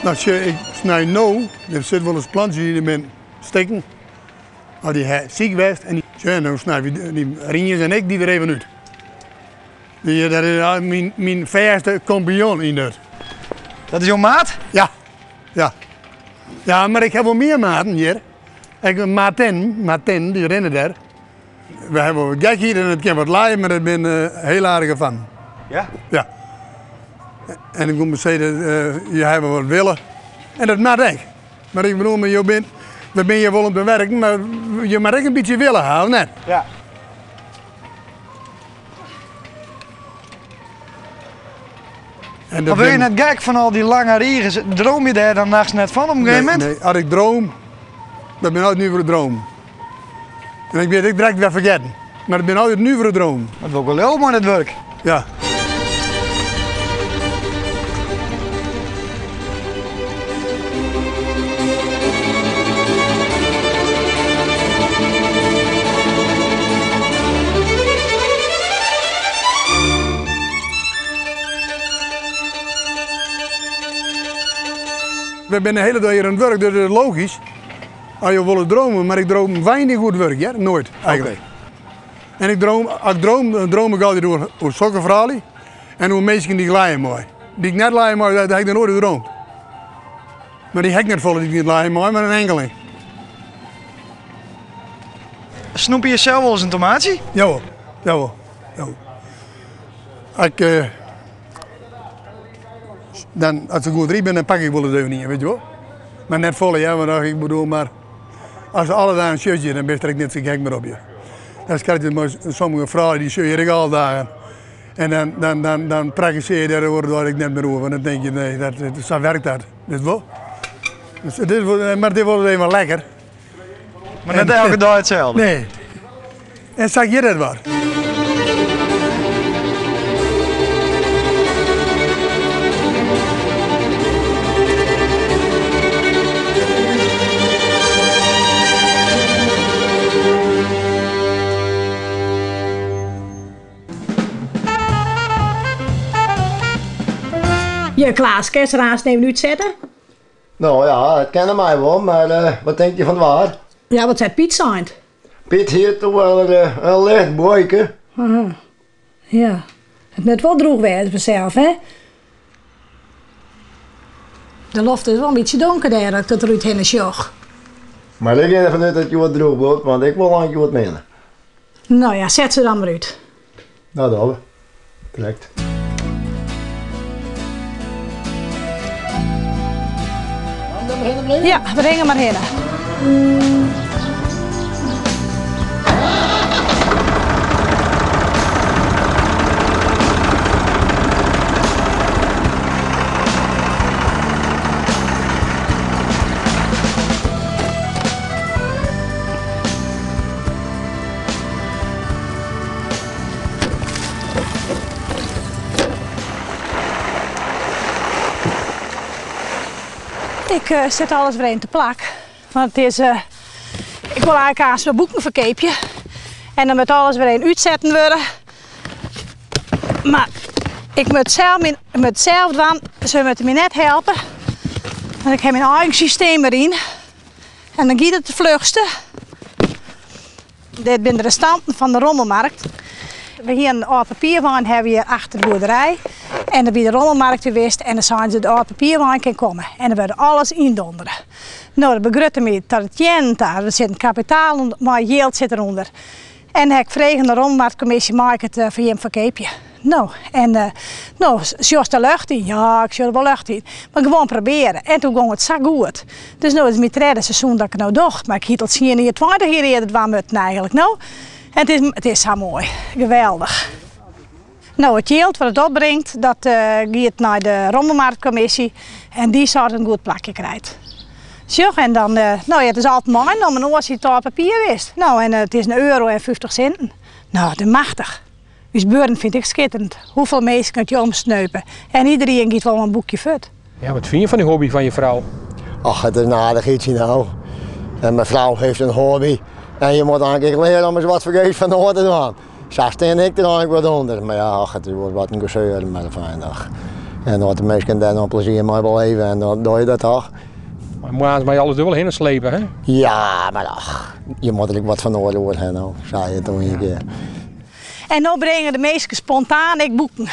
Als ik snij nu, er zit wel eens plantjes die men steken. Als die ziek was en dan snijden die Rinjes en ik die er even uit. Dat is mijn verste compagnon in dat. Dat is jouw maat? Ja, ja. Ja, maar ik heb wel meer maten hier. Ik heb Martin, die rennen daar. We hebben wat gek hier en het kan wat laaien, maar ik ben heel aardig van. Ja? Ja. En ik moet zeggen, je hebt wat willen. En dat mag ik. Maar ik bedoel, dan ben je wel om te werken, maar je mag ook een beetje willen houden, net. Ja. Maar wil je net gek van al die lange regen? Droom je daar dan nachts net van op een gegeven moment? Nee, als ik droom, dan ben ik altijd nu voor de droom. En ik weet, ik direct weer vergeten. Maar ik ben altijd nu voor de droom. Dat wil ook wel heel mooi, dat werk. Ja. We zijn de hele dag hier aan het werk, dus dat is logisch. Als je wil dromen, maar ik droom weinig goed werk, ja? Nooit eigenlijk. Okay. En als ik droom ik altijd over zulke verhalen en over mensen die laaien mooi. Die ik net laaien mooi, dat heb ik dan nooit gedroomd. Maar die heb ik net volle die ik niet laaien mooi, maar een enkeling. Snoep je jezelf wel eens een tomaatje? Jawel, jawel, jawel. Als ik goed drie ben, dan pak ik wel eens even niet, weet je wel. Maar net volle, ja, maar ik bedoel, maar als alle dagen een shirtje, dan ben je net zo gek meer op je. Dan krijg je sommige vrouwen die shirt ik al dagen. En dan praktiseer je daarover waar ik net meer over. En dan denk je, nee, zo werkt dat. Dus wel. Maar dit wordt even lekker. Maar net elke dag hetzelfde? Nee. En zeg je dat waar? Je Klaas, kun je er haast even uitzetten? Nou ja, het kennen mij wel, maar wat denk je van waar? Ja, wat zet Piet zijn? Piet hier toch wel een licht boyke. Ja, het net wel droeg weer vanzelf, hè? De loft is wel een beetje donker daar, dat ik het eruit heen sjoch. Maar ik ga ervan uit dat je wat droog wordt, want ik wil een wat minder. Nou ja, zet ze dan maar uit. Nou dan, direct. Ja, we brengen maar heen. Ik zet alles weer in te plak. Want het is, ik wil eigenlijk haast mijn boeken verkeepje. En dan moet alles weer in uitzetten worden. Maar ik moet zelf doen, ze moeten me net helpen. Want ik heb mijn eigen systeem erin. En dan gaat het de vlugste. Dit zijn de restanten van de rommelmarkt. We hier een oud papierwijn hebben hier achter de boerderij. En dan bij de rommelmarkt geweest en dan zijn ze de oude papierwijn kan komen. En dan wordt alles indonderen. Nou, dat begrutte me dat het jen daar. Er zit een kapitaal onder, maar geld zit eronder. En dan heb ik vregen de rommelmarktcommissie, maak ik het voor je verkeepje. Nou, en zoals de lucht in. Ja, ik zie er wel lucht in. Maar gewoon proberen. En toen ging het zo goed. Dus nou is het mijn tweede seizoen dat ik het nou doe. Maar ik hield het zien hier 20 jaar eerder waar moeten eigenlijk. Nou, en het is zo mooi. Geweldig. Nou, het geld wat het opbrengt, dat gaat naar de rommelmarktcommissie. En die zou een goed plakje krijgt. Zo, en dan, nou ja, het is altijd mooi om een oorzicht papier wist. Nou, en het is €1,50. Nou, dat is machtig. Dus beuren vind ik schitterend. Hoeveel mensen kun je omsneupen? En iedereen gaat wel een boekje vet. Ja, wat vind je van die hobby van je vrouw? Ach, het is een aardig ietsje nou. En mijn vrouw heeft een hobby. En je moet eigenlijk leren om eens wat vergeet van de hoort te doen. Zo steen ik er eigenlijk wat onder. Maar ja, ach, het wordt wat een gezeur maar een fijne dag. En dat de mensen daar nog plezier mee beleven en dan doe je dat toch. Maar moet je alles er wel heen slepen, hè? Ja, maar ach, je moet er wat van oorlog hebben, nou, zei je toen een keer. En nu brengen de meesten spontaan ik boeken.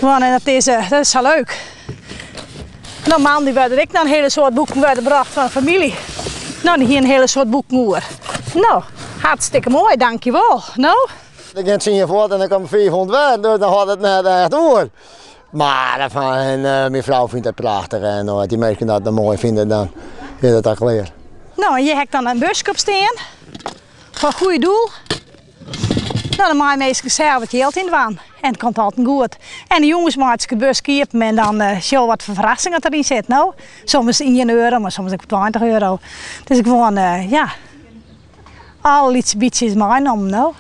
Want dat is zo leuk. Normaal werden ik dan een hele soort boeken gebracht van de familie. Nou, hier een hele soort boeken over. Nou, hartstikke mooi, dankjewel. Nou. Dan gaat ze je voort en dan komt 400 weg, dus dan gaat het net echt door. Maar mijn vrouw vindt het prachtig en als die mensen dat mooi vinden, dan is het ook leer. Nou, en je hebt dan een busje op staan. Voor een goed doel. Nou, dan maak je meestal zelf het geld in waan. En het komt altijd goed. En de jongens maken het busje kiepen en dan show wat voor verrassingen erin zit. Nou, soms €1, maar soms ook €20. Dus ik gewoon, ja, alle iets beetje is mijn om, nou.